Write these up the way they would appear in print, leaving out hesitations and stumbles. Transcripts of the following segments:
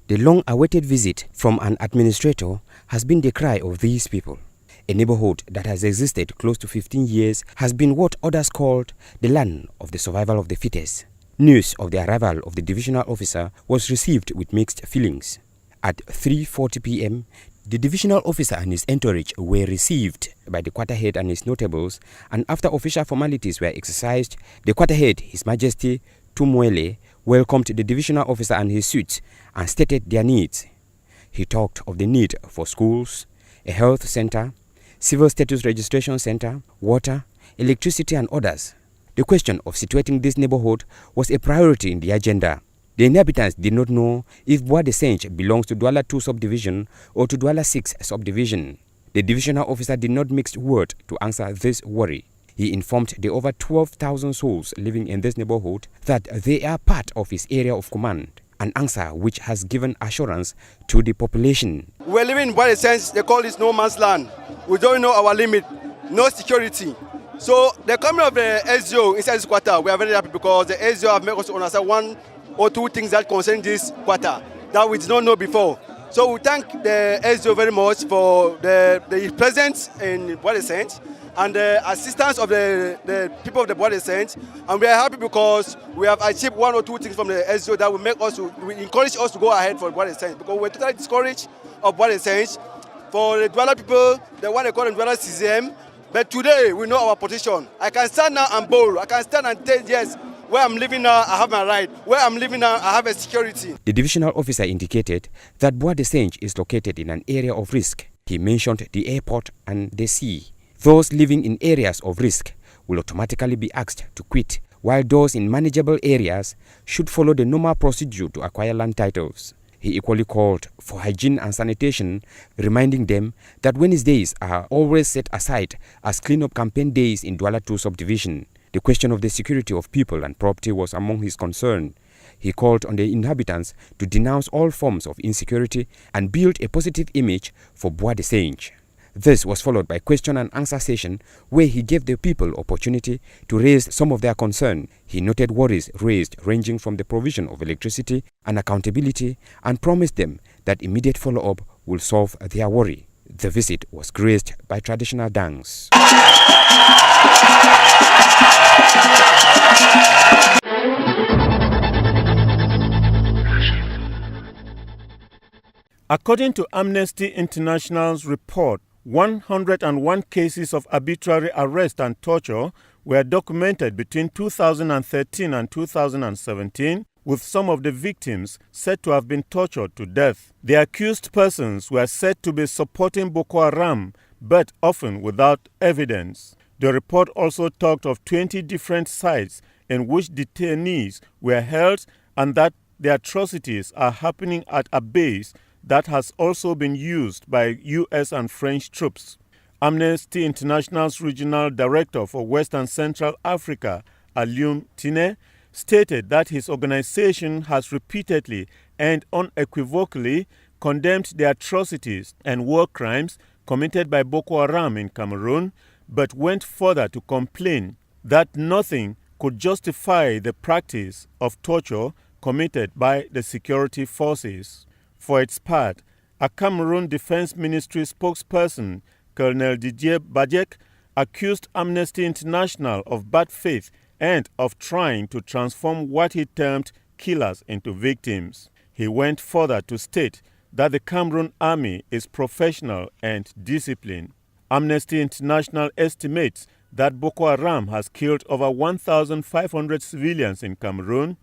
The long-awaited visit from an administrator has been the cry of these people. A neighborhood that has existed close to 15 years has been what others called the land of the survival of the fittest. News of the arrival of the divisional officer was received with mixed feelings. At 3:40 p.m., the divisional officer and his entourage were received by the quarter head and his notables, and after official formalities were exercised, the quarter head, His Majesty Tumwele, welcomed the divisional officer and his suite and stated their needs. He talked of the need for schools, a health center, civil status registration center, water, electricity and others. The question of situating this neighborhood was a priority in the agenda. The inhabitants did not know if Bois de Senche belongs to Douala 2 subdivision or to Douala 6 subdivision. The divisional officer did not mix word to answer this worry. He informed the over 12,000 souls living in this neighborhood that they are part of his area of command, an answer which has given assurance to the population. We're living in Bois de Senche, they call this no man's land. We don't know our limit, no security. So the coming of the SGO inside this quarter, we are very happy because the SGO have made us understand one or two things that concern this quarter that we did not know before. So we thank the SGO very much for the presence in Bois de Senche and the assistance of the people of the Bois de Senche. And we are happy because we have achieved one or two things from the SGO that will encourage us to go ahead for Bois de Senche, because we're totally discouraged of Bois de Senche. For the Douala people, the one they call them Douala CCM, but today we know our position. I can stand now and bold. I can stand and tell, yes, where I'm living now, I have my right. Where I'm living now, I have a security. The divisional officer indicated that Bois de Senche is located in an area of risk. He mentioned the airport and the sea. Those living in areas of risk will automatically be asked to quit, while those in manageable areas should follow the normal procedure to acquire land titles. He equally called for hygiene and sanitation, reminding them that Wednesdays are always set aside as clean-up campaign days in Douala 2 subdivision. The question of the security of people and property was among his concern. He called on the inhabitants to denounce all forms of insecurity and build a positive image for Bois de Senche. This was followed by question and answer session where he gave the people opportunity to raise some of their concern. He noted worries raised ranging from the provision of electricity and accountability and promised them that immediate follow-up will solve their worry. The visit was graced by traditional dance. According to Amnesty International's report, 101 cases of arbitrary arrest and torture were documented between 2013 and 2017, with some of the victims said to have been tortured to death. The accused persons were said to be supporting Boko Haram, but often without evidence. The report also talked of 20 different sites in which detainees were held and that the atrocities are happening at a base that has also been used by U.S. and French troops. Amnesty International's Regional Director for West and Central Africa, Alioune Tine, stated that his organization has repeatedly and unequivocally condemned the atrocities and war crimes committed by Boko Haram in Cameroon, but went further to complain that nothing could justify the practice of torture committed by the security forces. For its part, a Cameroon Defense Ministry spokesperson, Colonel Didier Bajek, accused Amnesty International of bad faith and of trying to transform what he termed killers into victims. He went further to state that the Cameroon army is professional and disciplined. Amnesty International estimates that Boko Haram has killed over 1,500 civilians in Cameroon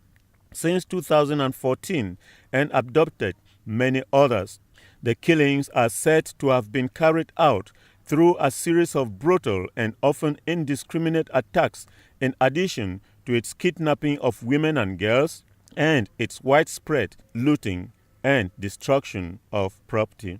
since 2014 and abducted many others. The killings are said to have been carried out through a series of brutal and often indiscriminate attacks, in addition to its kidnapping of women and girls and its widespread looting and destruction of property.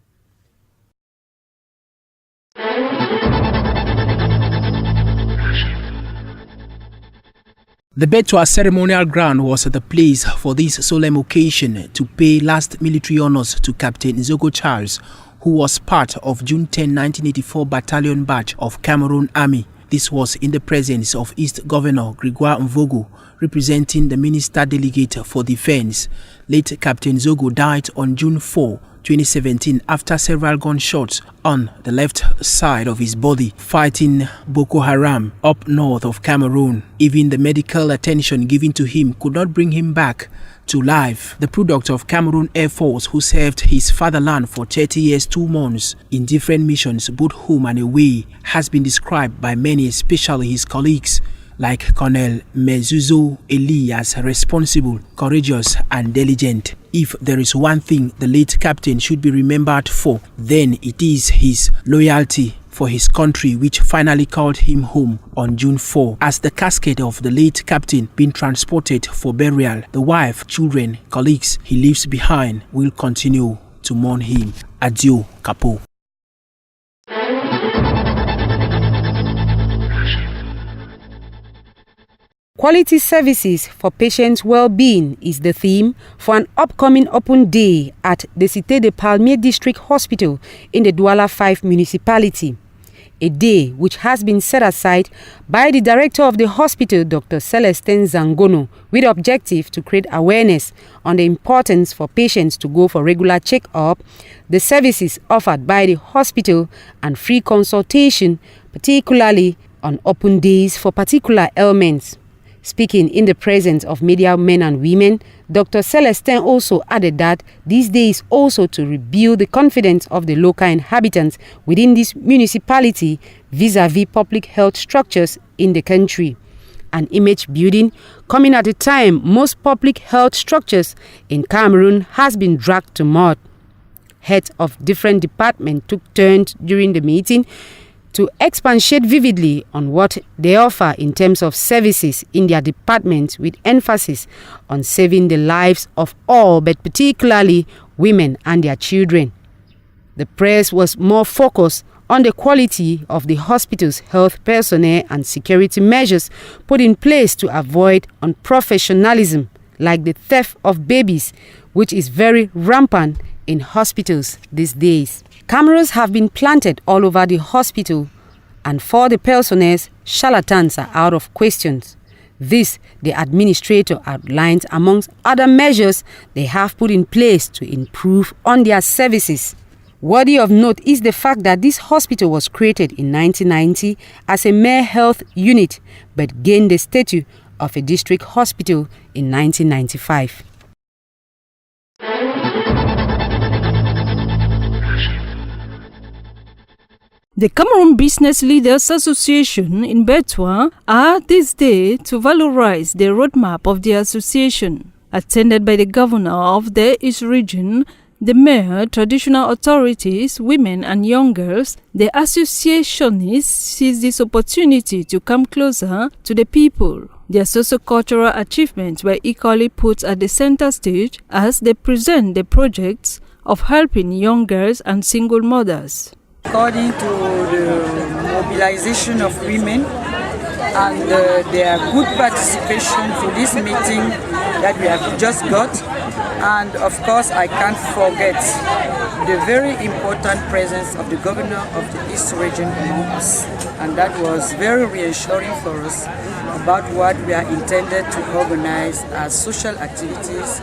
The Betua ceremonial ground was the place for this solemn occasion to pay last military honors to Captain Zogo Charles, who was part of June 10, 1984 Battalion Batch of Cameroon Army. This was in the presence of East Governor Gregoire Mvogo, representing the Minister Delegate for Defense. Late Captain Zogo died on June 4, 2017 after several gunshots on the left side of his body fighting Boko Haram up north of Cameroon. Even the medical attention given to him could not bring him back to life. The product of Cameroon Air Force, who served his fatherland for 30 years 2 months in different missions both home and away, has been described by many, especially his colleagues like Colonel Mezuzo Eli, as responsible, courageous and diligent. If there is one thing the late captain should be remembered for, then it is his loyalty for his country, which finally called him home on June 4. As the casket of the late captain being transported for burial, the wife, children, colleagues he leaves behind will continue to mourn him. Adieu, Capo. Quality services for patients' well-being is the theme for an upcoming open day at the Cité de Palmiers District Hospital in the Douala 5 municipality. A day which has been set aside by the director of the hospital, Dr. Celestin Zangono, with the objective to create awareness on the importance for patients to go for regular check-up, the services offered by the hospital, and free consultation, particularly on open days for particular ailments. Speaking in the presence of media men and women, Dr. Celestin also added that this day is also to rebuild the confidence of the local inhabitants within this municipality vis-à-vis public health structures in the country. An image building coming at a time most public health structures in Cameroon has been dragged to mud. Heads of different departments took turns during the meeting to expatiate vividly on what they offer in terms of services in their department, with emphasis on saving the lives of all, but particularly women and their children. The press was more focused on the quality of the hospital's health personnel and security measures put in place to avoid unprofessionalism, like the theft of babies, which is very rampant in hospitals these days. Cameras have been planted all over the hospital, and for the personnel, charlatans are out of questions. This, the administrator outlines amongst other measures they have put in place to improve on their services. Worthy of note is the fact that this hospital was created in 1990 as a mere health unit, but gained the status of a district hospital in 1995. The Cameroon Business Leaders Association in Betua are this day to valorize the roadmap of the association. Attended by the governor of the East region, the mayor, traditional authorities, women and young girls, the associationists seize this opportunity to come closer to the people. Their socio-cultural achievements were equally put at the center stage as they present the projects of helping young girls and single mothers. According to the mobilization of women and their good participation to this meeting that we have just got, and of course I can't forget the very important presence of the governor of the East region among us, and that was very reassuring for us about what we are intended to organize as social activities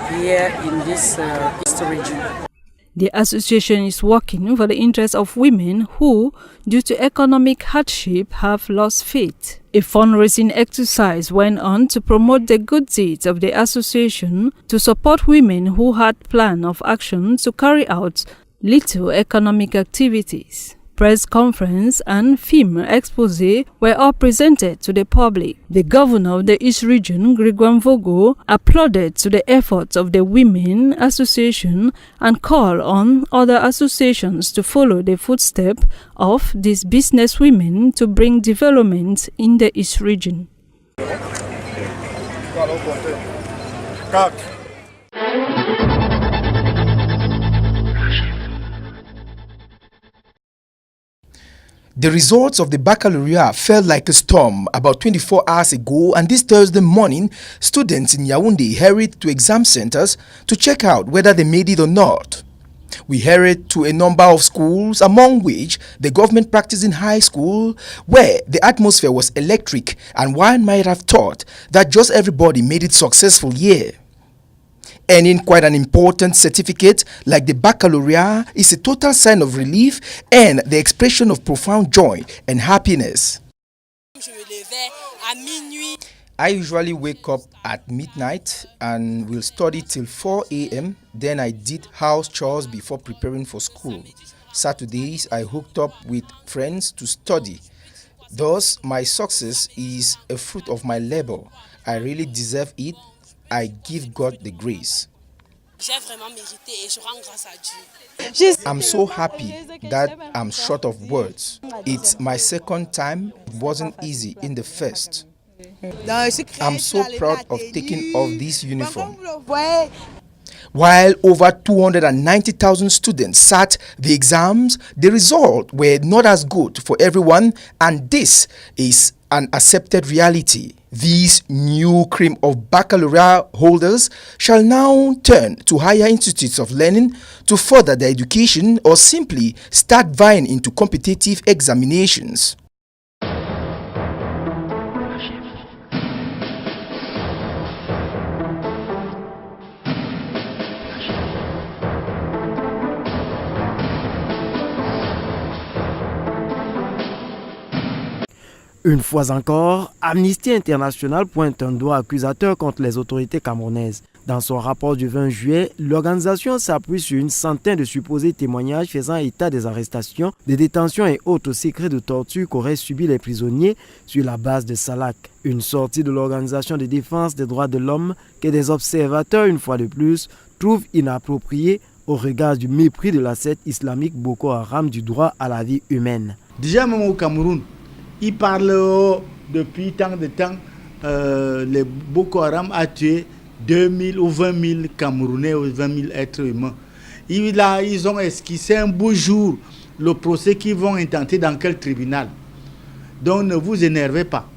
here in this East region. The association is working for the interests of women who, due to economic hardship, have lost faith. A fundraising exercise went on to promote the good deeds of the association to support women who had plan of action to carry out little economic activities. Press conference and film expose were all presented to the public. The governor of the East region, Gregoire Mvogo, applauded to the efforts of the Women Association and called on other associations to follow the footsteps of these business women to bring development in the East region. The results of the baccalaureate fell like a storm about 24 hours ago, and this Thursday morning, students in Yaoundé hurried to exam centers to check out whether they made it or not. We hurried to a number of schools, among which the government practicing high school, where the atmosphere was electric and one might have thought that just everybody made it successful here. Earning quite an important certificate like the baccalaureate is a total sign of relief and the expression of profound joy and happiness. I usually wake up at midnight and will study till 4 a.m. Then I did house chores before preparing for school. Saturdays, I hooked up with friends to study. Thus, my success is a fruit of my labor. I really deserve it. I give God the grace. I'm so happy that I'm short of words. It's my second time. It wasn't easy in the first. I'm so proud of taking off this uniform. While over 290,000 students sat the exams, the results were not as good for everyone, and this is an accepted reality. This new cream of baccalaureate holders shall now turn to higher institutes of learning to further their education or simply start vying into competitive examinations. Une fois encore, Amnesty International pointe un doigt accusateur contre les autorités camerounaises. Dans son rapport du 20 juillet, l'organisation s'appuie sur une centaine de supposés témoignages faisant état des arrestations, des détentions et autres secrets de torture qu'auraient subi les prisonniers sur la base de Salak. Une sortie de l'Organisation de défense des droits de l'homme que des observateurs, une fois de plus, trouvent inappropriée au regard du mépris de la secte islamique Boko Haram du droit à la vie humaine. Déjà même au Cameroun, ils parlent depuis tant de temps, le Boko Haram a tué 2000 ou 20 000 Camerounais ou 20 000 êtres humains. Ils ont esquissé un beau jour le procès qu'ils vont intenter dans quel tribunal. Donc ne vous énervez pas.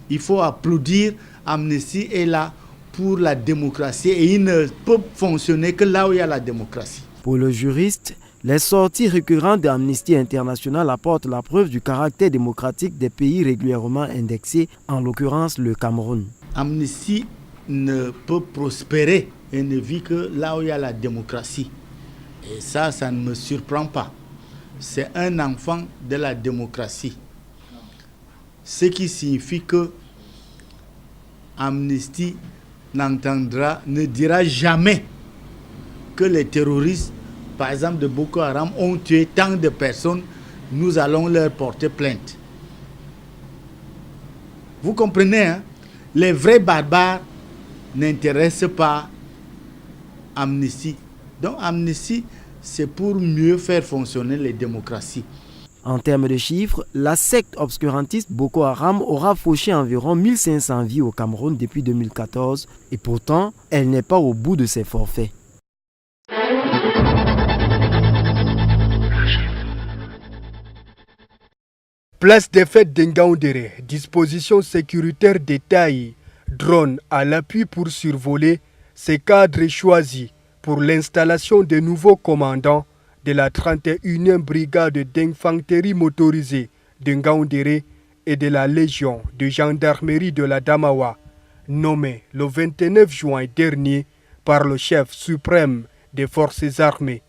Il faut applaudir. Amnesty est là pour la démocratie et il ne peut fonctionner que là où il y a la démocratie. Pour le juriste, les sorties récurrentes d'Amnesty International apportent la preuve du caractère démocratique des pays régulièrement indexés, en l'occurrence le Cameroun. Amnesty ne peut prospérer et ne vit que là où il y a la démocratie. Et ça ne me surprend pas. C'est un enfant de la démocratie. Ce qui signifie que Amnesty ne dira jamais que les terroristes, par exemple de Boko Haram, ont tué tant de personnes, nous allons leur porter plainte. Vous comprenez, hein? Les vrais barbares n'intéressent pas Amnesty. Donc Amnesty, c'est pour mieux faire fonctionner les démocraties. En termes de chiffres, la secte obscurantiste Boko Haram aura fauché environ 1500 vies au Cameroun depuis 2014 et pourtant, elle n'est pas au bout de ses forfaits. Place des fêtes d'Ngaoundéré, dispositions sécuritaires détaillées, drones à l'appui pour survoler, ces cadres choisis pour l'installation de nouveaux commandants de la 31e brigade d'infanterie motorisée de Ngaoundéré et de la Légion de gendarmerie de la Damawa, nommés le 29 juin dernier par le chef suprême des forces armées.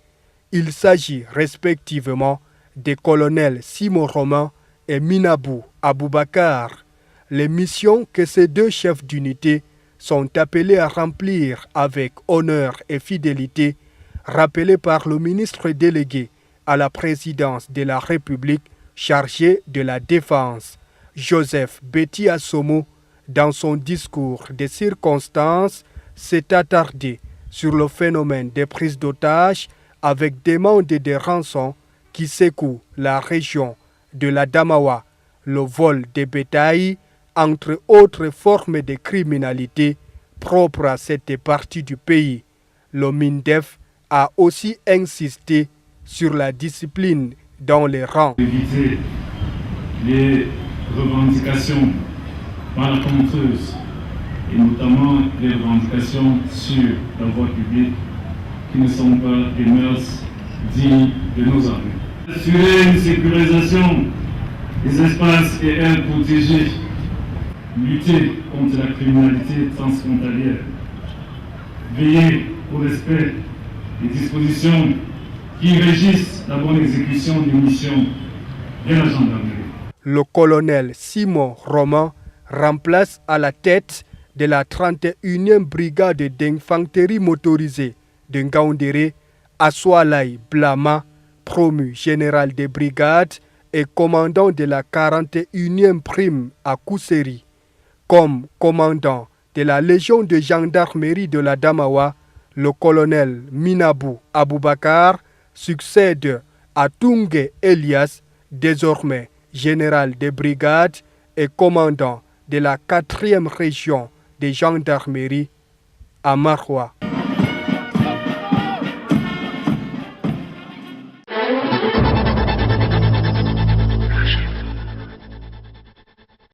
Il s'agit respectivement des colonels Simon Romain et Minabou Aboubakar. Les missions que ces deux chefs d'unité sont appelés à remplir avec honneur et fidélité, rappelées par le ministre délégué à la présidence de la République chargé de la défense, Joseph Betty Assomo, dans son discours de circonstances, s'est attardé sur le phénomène des prises d'otages avec demande de rançon qui secoue la région de la Damawa, le vol des bétail, entre autres formes de criminalité propres à cette partie du pays. Le MINDEF a aussi insisté sur la discipline dans les rangs. Éviter les revendications malencontreuses et notamment les revendications sur la voie publique qui ne sont pas des mœurs digne de nos armées. Assurer une sécurisation des espaces et aires protégées, lutter contre la criminalité transfrontalière, veiller au respect des dispositions qui régissent la bonne exécution des missions de la gendarmerie. Le colonel Simon Roman remplace à la tête de la 31e brigade d'infanterie motorisée de Ngaoundéré Assoalai Blama, promu général de brigade et commandant de la 41e prime à Kousseri. Comme commandant de la légion de gendarmerie de la Damawa, le colonel Minabou Aboubakar succède à Tungé Elias, désormais général de brigade et commandant de la 4e région de gendarmerie à Maroua.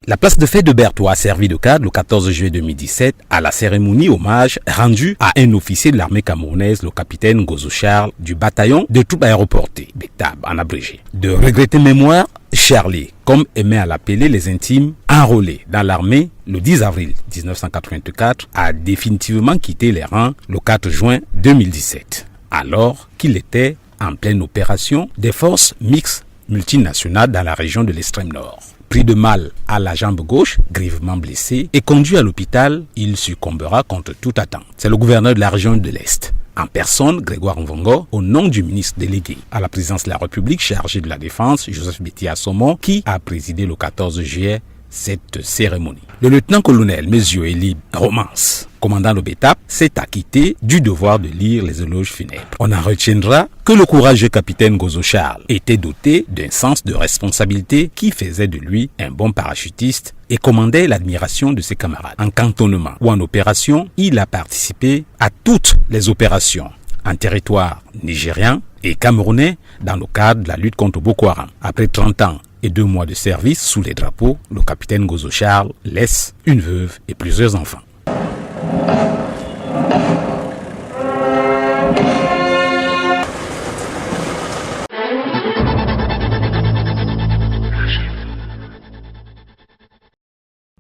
La place de fête de Berthoud a servi de cadre le 14 juillet 2017 à la cérémonie hommage rendue à un officier de l'armée camerounaise, le capitaine Gozo Charles, du bataillon de troupes aéroportées, BETAB en abrégé. De regretter mémoire, Charlie, comme aimaient à l'appeler les intimes, enrôlé dans l'armée le 10 avril 1984, a définitivement quitté les rangs le 4 juin 2017, alors qu'il était en pleine opération des forces mixtes multinationales dans la région de l'extrême nord. Pris de mal à la jambe gauche, grièvement blessé et conduit à l'hôpital, il succombera contre toute attente. C'est le gouverneur de la région de l'Est, en personne Grégoire Mvongo, au nom du ministre délégué à la présidence de la République chargé de la Défense, Joseph Béti Assomon, qui a présidé le 14 juillet cette cérémonie. Le lieutenant-colonel Monsieur Eli Romance, commandant le BETAB, s'est acquitté du devoir de lire les éloges funèbres. On en retiendra que le courageux capitaine Gozo Charles était doté d'un sens de responsabilité qui faisait de lui un bon parachutiste et commandait l'admiration de ses camarades. En cantonnement ou en opération, il a participé à toutes les opérations en territoire nigérian et camerounais dans le cadre de la lutte contre Boko Haram. Après 30 ans et 2 mois de service sous les drapeaux, le capitaine Gozo Charles laisse une veuve et plusieurs enfants.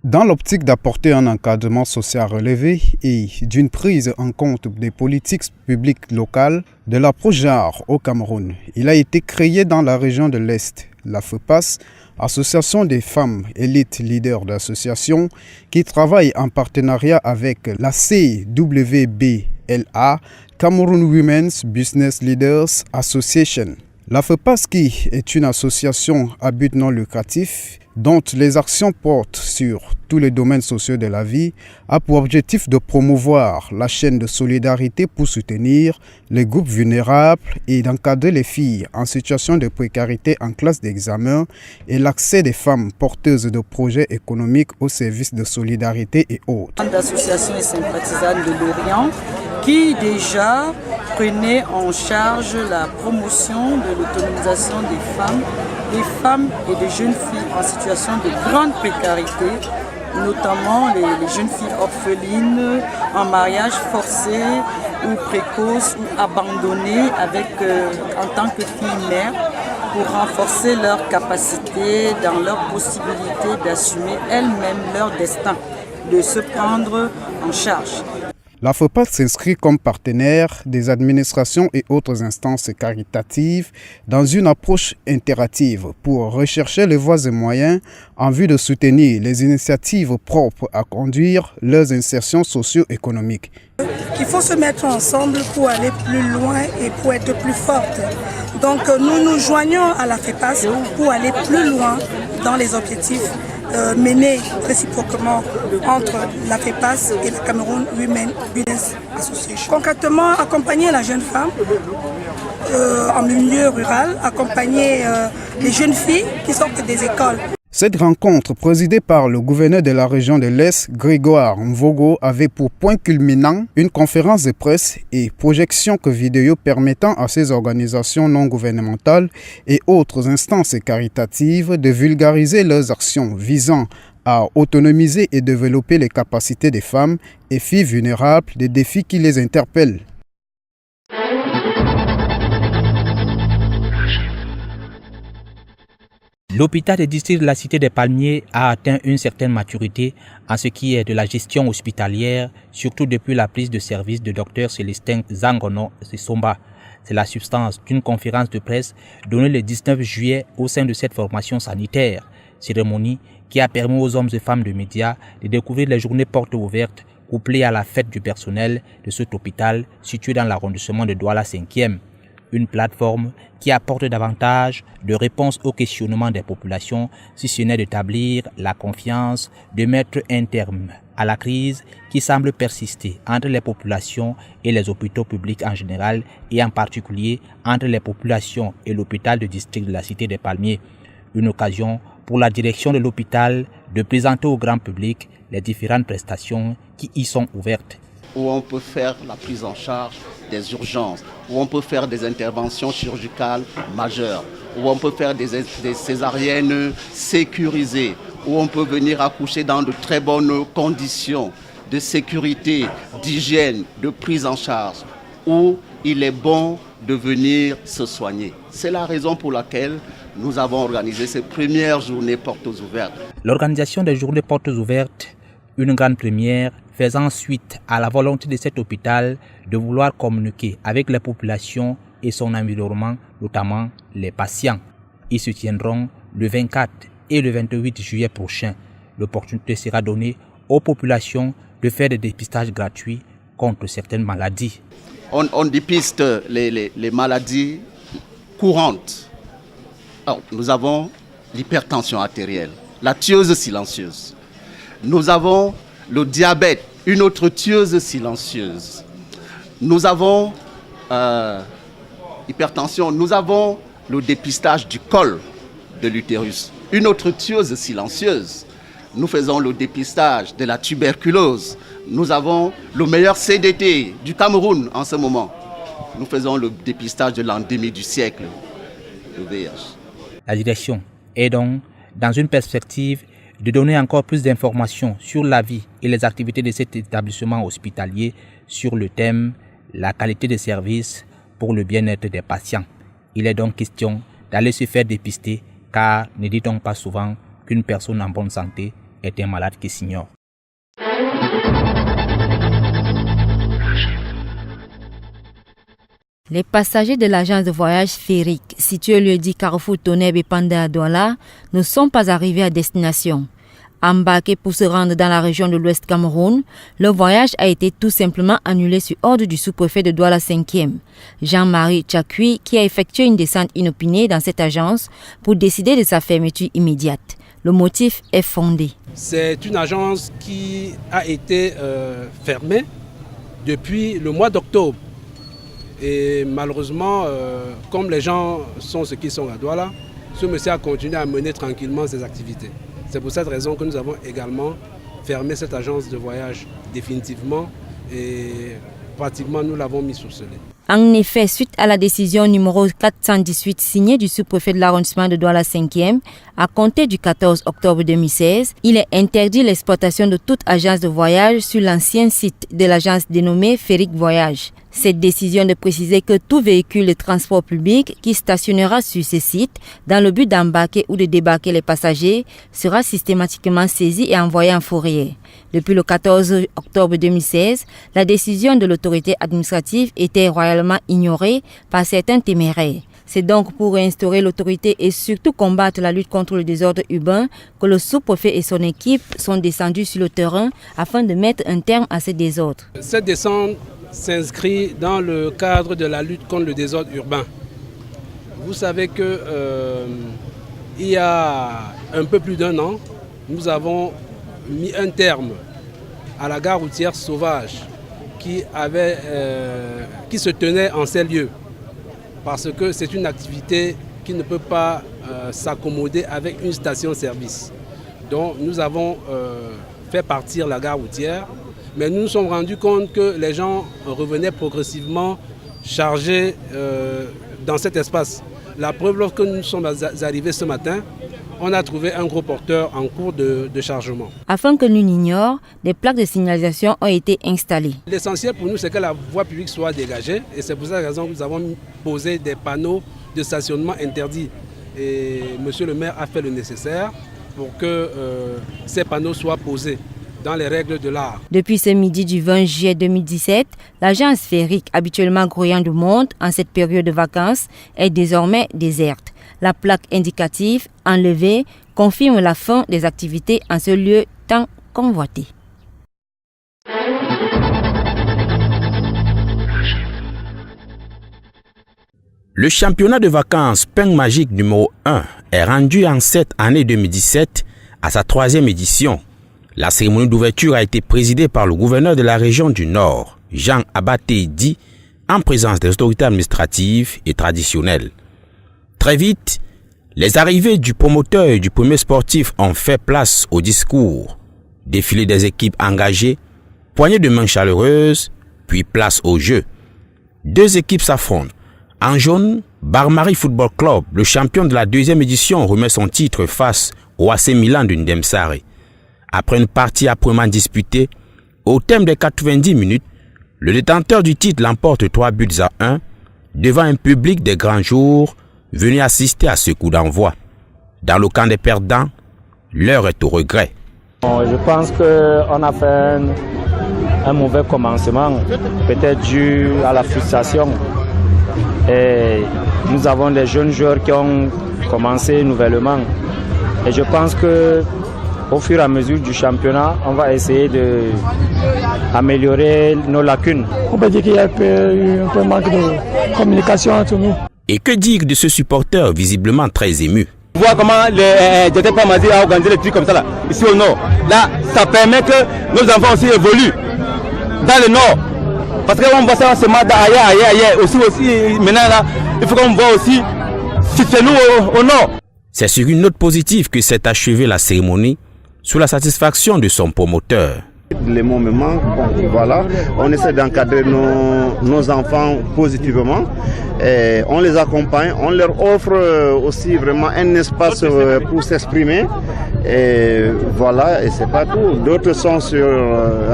Dans l'optique d'apporter un encadrement social relevé et d'une prise en compte des politiques publiques locales de l'approche genre au Cameroun, il a été créé dans la région de l'Est, la FEPAS, Association des femmes élites leaders d'associations qui travaille en partenariat avec la CWBLA, Cameroun Women's Business Leaders Association. La FEPAS, qui est une association à but non lucratif, dont les actions portent sur tous les domaines sociaux de la vie, a pour objectif de promouvoir la chaîne de solidarité pour soutenir les groupes vulnérables et d'encadrer les filles en situation de précarité en classe d'examen et l'accès des femmes porteuses de projets économiques aux services de solidarité et autres. D'associations et sympathisantes de l'Orient qui déjà prenaient en charge la promotion de l'autonomisation des femmes et des jeunes filles en situation de grande précarité, notamment les jeunes filles orphelines en mariage forcé ou précoce ou abandonnées en tant que filles mères pour renforcer leur capacité dans leur possibilité d'assumer elles-mêmes leur destin, de se prendre en charge. La FEPAS s'inscrit comme partenaire des administrations et autres instances caritatives dans une approche itérative pour rechercher les voies et moyens en vue de soutenir les initiatives propres à conduire leurs insertions socio-économiques. Il faut se mettre ensemble pour aller plus loin et pour être plus forte. Donc nous nous joignons à la FEPAS pour aller plus loin dans les objectifs menés réciproquement entre la FEPAS et la Cameroun Women Business Association. Concrètement, accompagner la jeune femme en milieu rural, accompagner les jeunes filles qui sortent des écoles. Cette rencontre, présidée par le gouverneur de la région de l'Est, Grégoire Mvogo, avait pour point culminant une conférence de presse et projection vidéo permettant à ces organisations non gouvernementales et autres instances caritatives de vulgariser leurs actions visant à autonomiser et développer les capacités des femmes et filles vulnérables des défis qui les interpellent. L'hôpital de district de la Cité des Palmiers a atteint une certaine maturité en ce qui est de la gestion hospitalière, surtout depuis la prise de service de Dr Célestin Zangono Sisomba. C'est la substance d'une conférence de presse donnée le 19 juillet au sein de cette formation sanitaire, cérémonie qui a permis aux hommes et femmes de médias de découvrir les journées portes ouvertes couplées à la fête du personnel de cet hôpital situé dans l'arrondissement de Douala 5e. Une plateforme qui apporte davantage de réponses aux questionnements des populations, si ce n'est d'établir la confiance, de mettre un terme à la crise qui semble persister entre les populations et les hôpitaux publics en général et en particulier entre les populations et l'hôpital de district de la Cité des Palmiers. Une occasion pour la direction de l'hôpital de présenter au grand public les différentes prestations qui y sont ouvertes. Où on peut faire la prise en charge des urgences, où on peut faire des interventions chirurgicales majeures, où on peut faire des césariennes sécurisées, où on peut venir accoucher dans de très bonnes conditions de sécurité, d'hygiène, de prise en charge, où il est bon de venir se soigner. C'est la raison pour laquelle nous avons organisé ces premières journées portes ouvertes. L'organisation des journées portes ouvertes, une grande première, faisant suite à la volonté de cet hôpital de vouloir communiquer avec les populations et son environnement, notamment les patients. Ils se tiendront le 24 et le 28 juillet prochain. L'opportunité sera donnée aux populations de faire des dépistages gratuits contre certaines maladies. On dépiste les maladies courantes. Alors, nous avons l'hypertension artérielle, la tueuse silencieuse. Nous avons le diabète, une autre tueuse silencieuse. Nous avons hypertension, nous avons le dépistage du col de l'utérus, une autre tueuse silencieuse. Nous faisons le dépistage de la tuberculose. Nous avons le meilleur CDT du Cameroun en ce moment. Nous faisons le dépistage de l'endémie du siècle, le VIH. La direction est donc dans une perspective de donner encore plus d'informations sur la vie et les activités de cet établissement hospitalier sur le thème « La qualité des services pour le bien-être des patients ». Il est donc question d'aller se faire dépister car ne dit-on pas souvent qu'une personne en bonne santé est un malade qui s'ignore. Les passagers de l'agence de voyage Féeric, située au lieu-dit Carrefour Toneb et Panda à Douala, ne sont pas arrivés à destination. Embarqués pour se rendre dans la région de l'Ouest Cameroun, le voyage a été tout simplement annulé sur ordre du sous-préfet de Douala 5e, Jean-Marie Tchakui, qui a effectué une descente inopinée dans cette agence pour décider de sa fermeture immédiate. Le motif est fondé. C'est une agence qui a été fermée depuis le mois d'octobre. Et malheureusement, comme les gens sont ceux qui sont à Douala, ce monsieur a continué à mener tranquillement ses activités. C'est pour cette raison que nous avons également fermé cette agence de voyage définitivement et pratiquement nous l'avons mis sous scellé. En effet, suite à la décision numéro 418 signée du sous-préfet de l'arrondissement de Douala 5e, à compter du 14 octobre 2016, il est interdit l'exploitation de toute agence de voyage sur l'ancien site de l'agence dénommée Féeric Voyage. Cette décision de préciser que tout véhicule de transport public qui stationnera sur ce site dans le but d'embarquer ou de débarquer les passagers sera systématiquement saisi et envoyé en fourrière. Depuis le 14 octobre 2016, la décision de l'autorité administrative était royalement ignorée par certains téméraires. C'est donc pour réinstaurer l'autorité et surtout combattre la lutte contre le désordre urbain que le sous-préfet et son équipe sont descendus sur le terrain afin de mettre un terme à ce désordre. Cette descente s'inscrit dans le cadre de la lutte contre le désordre urbain. Vous savez que il y a un peu plus d'un an, nous avons mis un terme à la gare routière sauvage qui se tenait en ces lieux. Parce que c'est une activité qui ne peut pas s'accommoder avec une station-service. Donc nous avons fait partir la gare routière, mais nous nous sommes rendus compte que les gens revenaient progressivement chargés dans cet espace. La preuve, lorsque nous sommes arrivés ce matin, on a trouvé un gros porteur en cours de chargement. Afin que nul n'ignore, des plaques de signalisation ont été installées. L'essentiel pour nous, c'est que la voie publique soit dégagée et c'est pour cette raison que nous avons posé des panneaux de stationnement interdits. Et monsieur le maire a fait le nécessaire pour que ces panneaux soient posés dans les règles de l'art. Depuis ce midi du 20 juillet 2017, l'agence Férique, habituellement grouillant de monde en cette période de vacances, est désormais déserte. La plaque indicative, enlevée, confirme la fin des activités en ce lieu tant convoité. Le championnat de vacances Peng Magique numéro 1 est rendu en cette année 2017 à sa 3e édition. La cérémonie d'ouverture a été présidée par le gouverneur de la région du Nord, Jean Abaté Di, en présence des autorités administratives et traditionnelles. Très vite, les arrivées du promoteur et du premier sportif ont fait place au discours. Défilé des équipes engagées, poignée de main chaleureuse, puis place au jeu. 2 équipes s'affrontent. En jaune, Barmari Football Club, le champion de la 2e édition, remet son titre face au AC Milan de Ndemsare. Après une partie âprement disputée, au terme des 90 minutes, le détenteur du titre l'emporte 3-1 devant un public des grands jours venu assister à ce coup d'envoi. Dans le camp des perdants, l'heure est au regret. Je pense qu'on a fait un mauvais commencement, peut-être dû à la frustration. Et nous avons des jeunes joueurs qui ont commencé nouvellement. Et je pense que au fur et à mesure du championnat, on va essayer d'améliorer nos lacunes. On peut dire qu'il y a un peu manque de communication entre nous. Et que dire de ce supporter visiblement très ému? On voit comment les Pamadi a organisé les trucs comme ça là, ici au nord. Là, ça permet que nos enfants aussi évoluent dans le nord. Parce qu'on voit ça seulement ailleurs. Aussi, maintenant là, il faut qu'on voit aussi si c'est nous au nord. C'est sur une note positive que s'est achevée la cérémonie, sous la satisfaction de son promoteur. Les mots me manquent, bon, voilà, on essaie d'encadrer nos enfants positivement, et on les accompagne, on leur offre aussi vraiment un espace pour s'exprimer, et voilà, et c'est pas tout. D'autres sont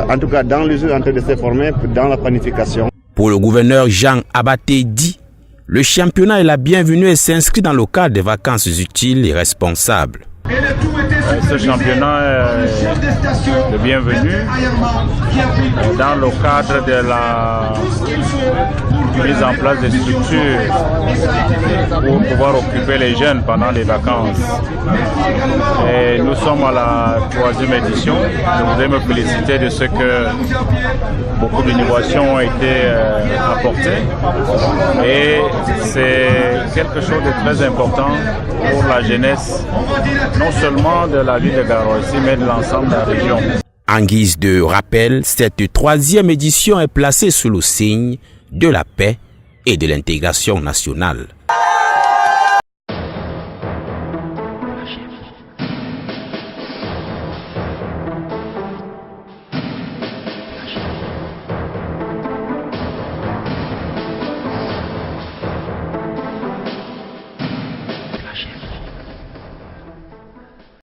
en tout cas dans l'usure en train de se former dans la planification. Pour le gouverneur Jean Abaté Di, le championnat est la bienvenue et s'inscrit dans le cadre des vacances utiles et responsables. Ce championnat est le bienvenu dans le cadre de la mise en place des structures pour pouvoir occuper les jeunes pendant les vacances. Et nous sommes à la 3e édition. Je voudrais me féliciter de ce que beaucoup d'innovations ont été apportées. Et c'est quelque chose de très important pour la jeunesse, non seulement de la ville de Garoua-Ici, mais de l'ensemble de la région. En guise de rappel, cette 3e édition est placée sous le signe de la paix et de l'intégration nationale.